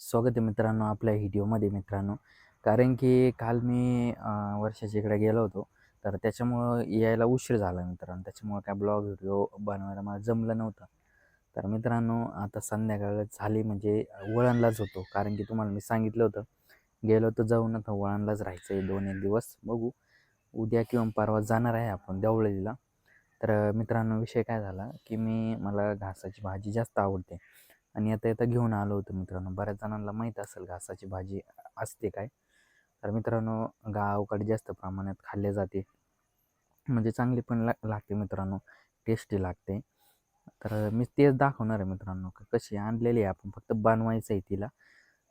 स्वागत आहे मित्रांनो आपल्या व्हिडिओमध्ये मित्रांनो. कारण की काल मी वर्षाच्या इकडे गेलो होतो. तर त्याच्यामुळं यायला उशीर झाला मित्रांनो. त्याच्यामुळं काय ब्लॉग व्हिडिओ बनवायला मला जमलं नव्हतं. तर मित्रांनो आता संध्याकाळ झाली म्हणजे वळणलाच होतो. कारण की तुम्हाला मी सांगितलं होतं गेलो तर जाऊन आता वळणलाच राहायचं आहे 2-1 दिवस. बघू उद्या किंवा परवा जाणार आहे आपण देवळीला. तर मित्रांनो विषय काय झाला की मला घासाची भाजी जास्त आवडते. आणि आता येता घेऊन आलो होतो मित्रांनो. बऱ्याच जणांना माहीत असेल घासाची भाजी असते काय. तर मित्रांनो गावाकडे जास्त प्रमाणात खाल्ले जाते. म्हणजे चांगली पण लागते मित्रांनो, टेस्टी लागते. तर मी तेच दाखवणार आहे मित्रांनो, कशी आणलेली आहे आपण फक्त बनवायचं आहे तिला.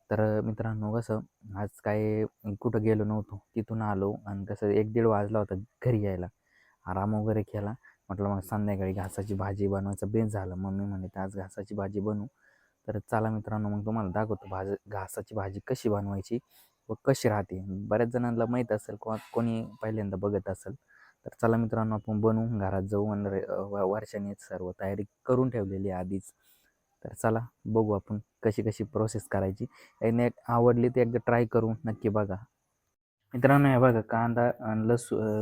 तर मित्रांनो कसं आज काय कुठं गेलो नव्हतो. तिथून आलो आणि कसं 1-1:30 वाजला होता घरी यायला. आराम वगैरे केला. म्हटलं मग संध्याकाळी घासाची भाजी बनवायचा बेत झाला. मम्मी म्हणे आज घासाची भाजी बनवू. तर चला मित्रांनो मग तुम्हाला दाखवतो घासाची भाजी कशी बनवायची व कशी राहते. बऱ्याच जणांना माहीत असेल किंवा कोणी पहिल्यांदा बघत असेल. तर चला मित्रांनो आपण बनवू घरात जाऊ आणि वर्षाने सर्व तयारी करून ठेवलेली आहे आधीच. तर चला बघू आपण कशी कशी प्रोसेस करायची. एकदा आवडली तर एकदा ट्राय करू नक्की बघा. मित्रांनो हे बघा कांदा आणि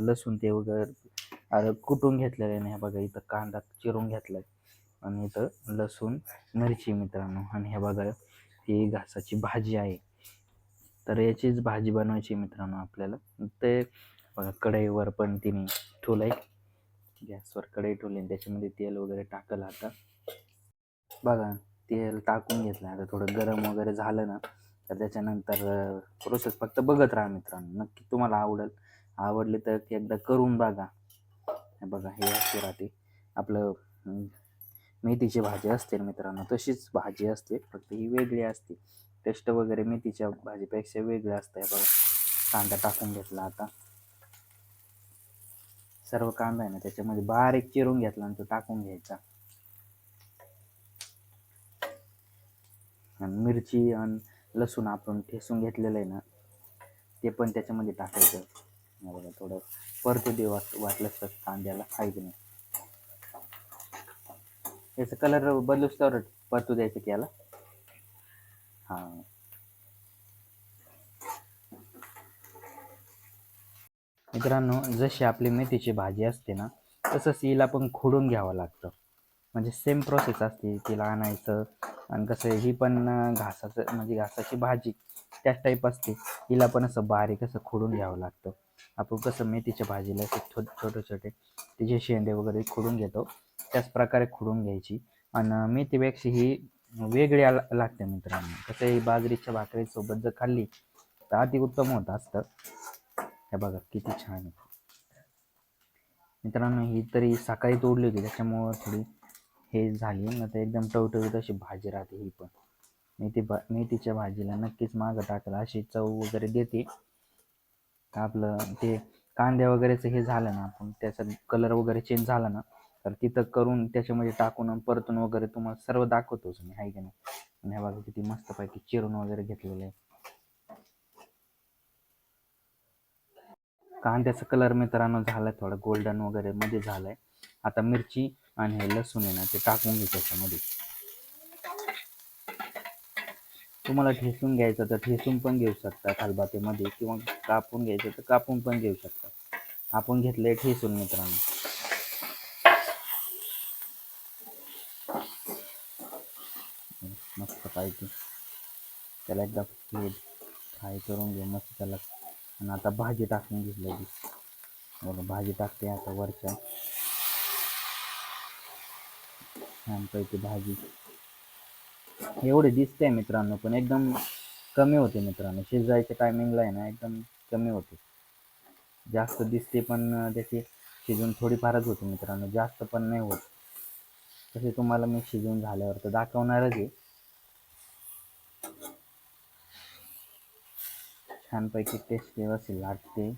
लसूण ते वगैरे कुटून घेतलेलं आहे. हे बघा इथं कांदा चिरून घेतलाय आणि इथं लसूण मिरची मित्रांनो. आणि हे बघा ही घासाची भाजी आहे. तर याचीच भाजी बनवायची मित्रांनो आपल्याला. ते बघा कढईवर पण तिने ठेवलंय. गॅसवर कढई ठेवली आणि त्याच्यामध्ये तेल वगैरे टाकलं आता. बघा तेल टाकून घेतलं. आता थोडं गरम वगैरे झालं ना तर त्याच्यानंतर प्रोसेस फक्त बघत राहा मित्रांनो. नक्की तुम्हाला आवडले तर एकदा करून बघा. हे बघा हे अशी राहते आपलं मेथीची भाजी असते मित्रांनो. तशीच भाजी असते फक्त ही वेगळी असते. टेस्ट वगैरे मेथीच्या भाजीपेक्षा वेगळी असते. हे बघा कांदा टाकून घेतला आता. सर्व कांदा आहे ना त्याच्यामध्ये बारीक चिरून घेतला आणि तो टाकून घ्यायचा. आणि मिरची आणि लसूण आपण ठेसून घेतलेलं आहे ना ते पण त्याच्यामध्ये टाकायचं. बघा थोडं परतू दे वाटलं तर कांद्याला आहे की नाही. याचा कलर बदलूच तर परतू द्यायचं की याला. हां मित्रांनो जशी आपली मेथीची भाजी असते ना तसंच हिला पण खोडून घ्यावं लागतं. म्हणजे सेम प्रोसेस असते तिला आणायचं. आणि कसं ही पण घासाचं म्हणजे घासाची भाजी त्याच टाईप असते. हिला पण असं बारीक असं खोडून घ्यावं लागतं. आपण कसं मेथीच्या भाजीला असं छोटे छोटे तिचे शेंडे वगैरे खोडून घेतो त्याच प्रकारे खोडून घ्यायची. आणि मेथीपेक्षा ही वेगळी लागते मित्रांनो. कसं ही बाजरीच्या भाकरीसोबत जर खाल्ली तर अति उत्तम होत असतं. हे बघा किती छान आहे मित्रांनो. ही तरी सकाळी तोडली होती त्याच्यामुळं थोडी हे झाली ना तर एकदम टवटवीत अशी भाजी राहते ही पण. मेथीच्या भाजीला नक्कीच मागं टाकलं अशी चव वगैरे देते. आपलं ते कांद्या वगैरेचं हे झालं ना आपण त्याचा कलर वगैरे चेंज झाला ना तर तिथं करून त्याच्यामध्ये टाकून परतून वगैरे तुम्हाला सर्व दाखवतोच मी आहे की नाही. आणि हे बघा किती मस्तपैकी चिरून वगैरे घेतलेलं आहे. कांद्याचा कलर मित्रांनो झालाय थोडा गोल्डन वगैरे मध्ये झालाय. आता मिरची आणि हे लसूण आहे ना ते टाकून घे त्याच्यामध्ये. तुम्हाला ठेचून घ्यायचं तर ठेचून पण घेऊ शकता खलबत्त्यामध्ये किंवा कापून घ्यायचं तर कापून पण घेऊ शकता. आपण घेतलंय ठेचून मित्रांनो. मस्त पाहिजे त्याला एकदा फ्राय करून घे मस्त त्याला. आणि आता भाजी टाकून घेतली बघा भाजी टाकते आता वरच्या छानपैकी भाजी. एवढे दिसते मित्रांनो पण एकदम कमी होते मित्रांनो. शिजायच्या टायमिंगला आहे ना एकदम कमी होते. जास्त दिसते पण त्याची शिजून थोडीफारच होते मित्रांनो. जास्त पण नाही होत. तसे तुम्हाला मी शिजून झाल्यावर तर दाखवणारच आहे. छानपैकी टेस्ट व्यवस्थित लागते.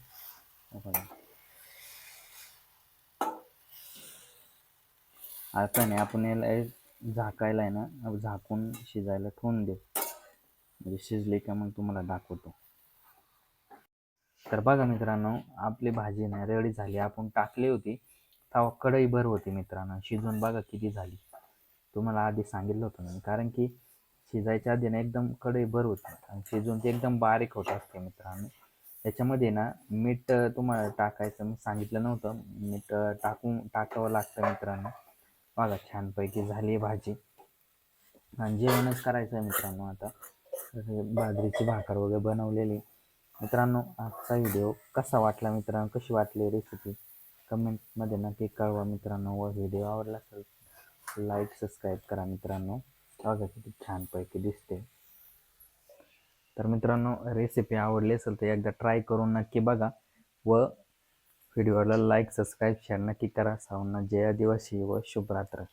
आता नाही आपण याला झाकायला आहे ना झाकून शिजायला ठेवून देऊ. म्हणजे शिजले का मग तुम्हाला दाखवतो. तर बघा मित्रांनो आपली भाजी ना रेडी झाली. आपण टाकली होती तवा कढईभर होती मित्रांनो. शिजून बघा किती झाली. तुम्हाला आधी सांगितलं होतं मी कारण की शिजायच्या आधी ना एकदम कढईभर होतं आणि शिजून ते एकदम बारीक होत असते मित्रांनो. त्याच्यामध्ये ना मीठ तुम्हाला टाकायचं मी सांगितलं नव्हतं. मीठ टाकावं लागतं मित्रांनो. बघा छानपैकी झाली भाजी आणि जेवणच करायचं आहे मित्रांनो आता. तर बाजरीची भाकर वगैरे बनवलेली. मित्रांनो आजचा व्हिडिओ कसा वाटला मित्रांनो, कशी वाटली रेसिपी कमेंटमध्ये नक्की कळवा मित्रांनो. व व्हिडिओ आवडला असेल लाईक सबस्क्राईब करा मित्रांनो. बघा किती छानपैकी दिसते. तर मित्रांनो रेसिपी आवडली असेल तर एकदा ट्राय करून नक्की बघा व व्हिडिओला लाईक सबस्क्राईब शेअर नक्की करा. सर्वांना जय आदिवासी व शुभ रात्र.